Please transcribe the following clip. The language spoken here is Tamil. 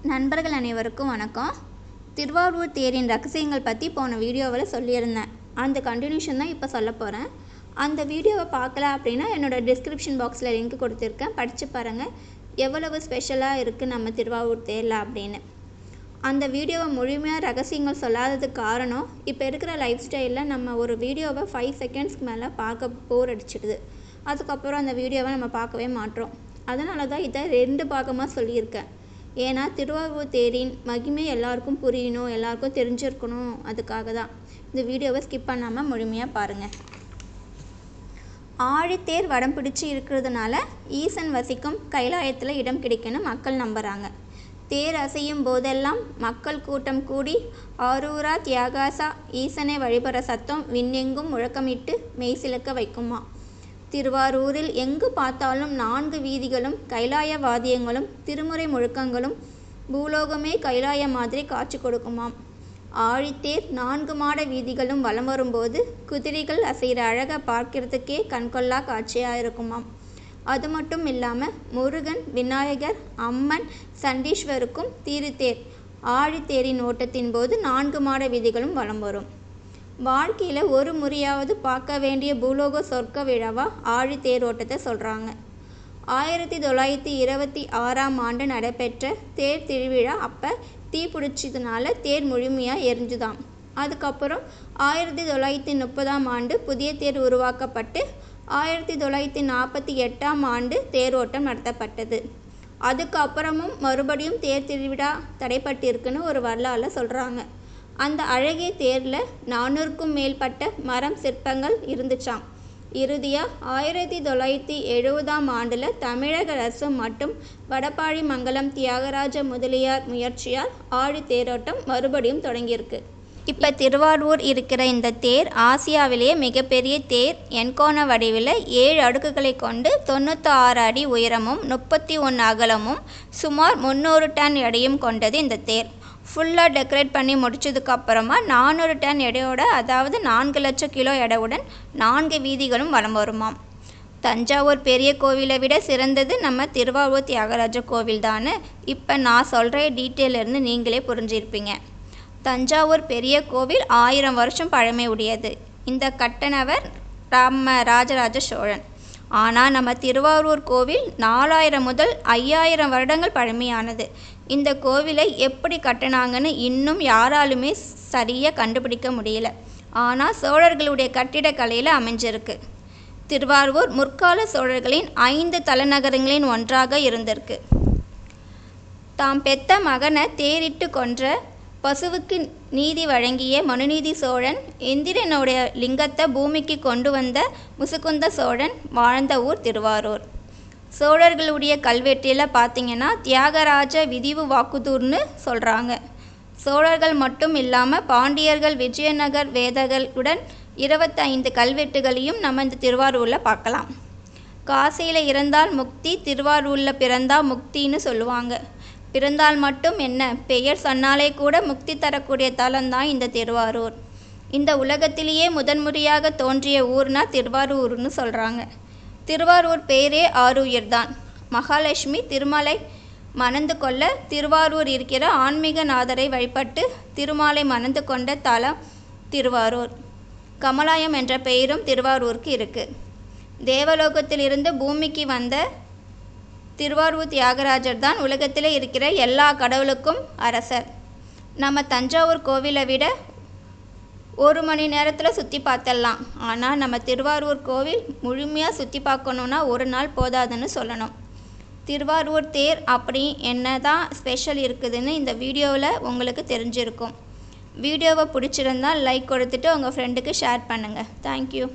நண்பர்கள் அனைவருக்கும் வணக்கம். திருவாரூர் தேரின் ரகசியங்கள் பற்றி போன வீடியோவில் சொல்லியிருந்தேன். அந்த கண்டினியூஷன் தான் இப்போ சொல்ல போகிறேன். அந்த வீடியோவை பார்க்கல அப்படின்னா என்னோடய டிஸ்கிரிப்ஷன் பாக்ஸில் லிங்க் கொடுத்துருக்கேன், படித்து பாருங்கள். எவ்வளவு ஸ்பெஷலாக இருக்குது நம்ம திருவாரூர் தேரில் அப்படின்னு. அந்த வீடியோவை முழுமையாக ரகசியங்கள் சொல்லாததுக்கு காரணம், இப்போ இருக்கிற லைஃப் ஸ்டைலில் நம்ம ஒரு வீடியோவை 5 செகண்ட்ஸ்க்கு மேலே பார்க்க போர் அடிச்சிடுது. அதுக்கப்புறம் அந்த வீடியோவை நம்ம பார்க்கவே மாட்டோம். அதனால தான் இதை 2 பாகமாக சொல்லியிருக்கேன். ஏன்னா திருவாரூர் தேரின் மகிமை எல்லாருக்கும் புரியணும், எல்லாருக்கும் தெரிஞ்சிருக்கணும். அதுக்காக தான் இந்த வீடியோவை ஸ்கிப் பண்ணாமல் முழுமையாக பாருங்கள். ஆழித்தேர் வடம் பிடிச்சி இருக்கிறதுனால ஈசன் வசிக்கும் கைலாயத்தில் இடம் கிடைக்குன்னு மக்கள் நம்புகிறாங்க. தேர் அசையும் போதெல்லாம் மக்கள் கூட்டம் கூடி ஆரூரா தியாகாசா ஈசனை வழிபடுற சத்தம் விண்ணெங்கும் முழக்கமிட்டு மெய்சிலக்க வைக்குமா. திருவாரூரில் எங்கு பார்த்தாலும் 4 வீதிகளும் கைலாய வாத்தியங்களும் திருமுறை முழக்கங்களும் பூலோகமே கைலாய மாதிரி காட்சி கொடுக்குமாம். ஆழித்தேர் 4 மாட வீதிகளும் வலம் வரும்போது குதிரைகள் அசைகிற அழகை பார்க்கறதுக்கே கண்கொள்ளா காட்சியாக இருக்குமாம். அது மட்டும் இல்லாமல் முருகன், விநாயகர், அம்மன், சண்டீஸ்வருக்கும் திருத்தேர் ஆழித்தேரின் ஓட்டத்தின் போது 4 மாட வீதிகளும் வலம் வரும். வாழ்க்கையில் ஒரு முறையாவது பார்க்க வேண்டிய பூலோக சொர்க்க விழாவா ஆழித்தேரோட்டத்தை சொல்கிறாங்க. 1926ஆம் ஆண்டு நடைபெற்ற தேர் திருவிழா அப்போ தீ பிடிச்சதுனால தேர் முழுமையாக எரிஞ்சுதாம். அதுக்கப்புறம் 1930ஆம் ஆண்டு புதிய தேர் உருவாக்கப்பட்டு 1948ஆம் ஆண்டு தேரோட்டம் நடத்தப்பட்டது. அதுக்கப்புறமும் மறுபடியும் தேர் திருவிழா தடைப்பட்டிருக்குன்னு ஒரு வரலாறு சொல்கிறாங்க. அந்த அழகிய தேரில் 400க்கும் மேற்பட்ட மரம் சிற்பங்கள் இருந்துச்சாம். இறுதியாக 1970ஆம் ஆண்டில் தமிழக அரசு மற்றும் வடபாழி மங்கலம் தியாகராஜ முதலியார் முயற்சியால் ஆழி தேரோட்டம் மறுபடியும் தொடங்கியிருக்கு. இப்போ திருவாரூர் இருக்கிற இந்த தேர் ஆசியாவிலேயே மிகப்பெரிய தேர். எண்கோண வடிவில் 7 அடுக்குகளை கொண்டு 96 அடி உயரமும் 31 அகலமும் சுமார் 300 டன் எடையும் கொண்டது இந்த தேர். ஃபுல்லாக டெக்கரேட் பண்ணி முடிச்சதுக்கப்புறமா 400 டன் எடையோட, அதாவது 4 லட்சம் கிலோ எடையுடன் 4 வீதிகளும் வலம் வருமாம். தஞ்சாவூர் பெரிய கோவிலை விட சிறந்தது நம்ம திருவாரூர் தியாகராஜ கோவில் தானே. இப்போ நான் சொல்கிற டீட்டெயிலிருந்து நீங்களே புரிஞ்சிருப்பீங்க. தஞ்சாவூர் பெரிய கோவில் 1000 வருஷம் பழமை உடையது. இந்த கட்டணவர் ராஜராஜ சோழன். ஆனால் நம்ம திருவாரூர் கோவில் 4000 முதல் 5000 வருடங்கள் பழமையானது. இந்த கோவிலை எப்படி கட்டினாங்கன்னு இன்னும் யாராலுமே சரியாக கண்டுபிடிக்க முடியல. ஆனால் சோழர்களுடைய கட்டிடக்கலையில் அமைஞ்சிருக்கு. திருவாரூர் முற்கால சோழர்களின் 5 தலைநகரங்களின் ஒன்றாக இருந்திருக்கு. தாம் பெத்த மகனை தேரிட்டு கொன்ற பசுவுக்கு நீதி வழங்கிய மனுநீதி சோழன், இந்திரனுடைய லிங்கத்தை பூமிக்கு கொண்டு வந்த முசுகுந்த சோழன் வாழ்ந்த ஊர் திருவாரூர். சோழர்களுடைய கல்வெட்டில் பார்த்திங்கன்னா தியாகராஜ விதிவு வாக்குதூர்னு சொல்கிறாங்க. சோழர்கள் மட்டும் இல்லாமல் பாண்டியர்கள், விஜயநகர் வேதர்களுடன் 25 கல்வெட்டுகளையும் நம்ம இந்த திருவாரூரில் பார்க்கலாம். காசியில் இறந்தால் முக்தி, திருவாரூரில் பிறந்தால் முக்தின்னு சொல்லுவாங்க. பிறந்தால் மட்டும் என்ன, பெயர் சொன்னாலே கூட முக்தி தரக்கூடிய தலம்தான் இந்த திருவாரூர். இந்த உலகத்திலேயே முதன்முறையாக தோன்றிய ஊர்னா திருவாரூர்னு சொல்கிறாங்க. திருவாரூர் பேரே ஆருயிர் தான். மகாலட்சுமி திருமலை மணந்து கொள்ள திருவாரூர் இருக்கிற ஆன்மீகநாதரை வழிபட்டு திருமாலை மணந்து கொண்ட தலம் திருவாரூர். கமலாயம் என்ற பெயரும் திருவாரூருக்கு இருக்குது. தேவலோகத்திலிருந்து பூமிக்கு வந்த திருவாரூர் தியாகராஜர் தான் உலகத்தில் இருக்கிற எல்லா கடவுளுக்கும் அரசர். நம்ம தஞ்சாவூர் கோவிலை விட 1 மணி நேரத்தில் சுற்றி பார்த்துடலாம். ஆனால் நம்ம திருவாரூர் கோவில் முழுமையாக சுற்றி பார்க்கணுன்னா 1 நாள் போதாதுன்னு சொல்லணும். திருவாரூர் தேர் அப்படி என்ன தான் ஸ்பெஷல் இருக்குதுன்னு இந்த வீடியோவில் உங்களுக்கு தெரிஞ்சிருக்கும். வீடியோவை பிடிச்சிருந்தால் லைக் கொடுத்துட்டு உங்கள் ஃப்ரெண்டுக்கு ஷேர் பண்ணுங்கள். தேங்க்யூ.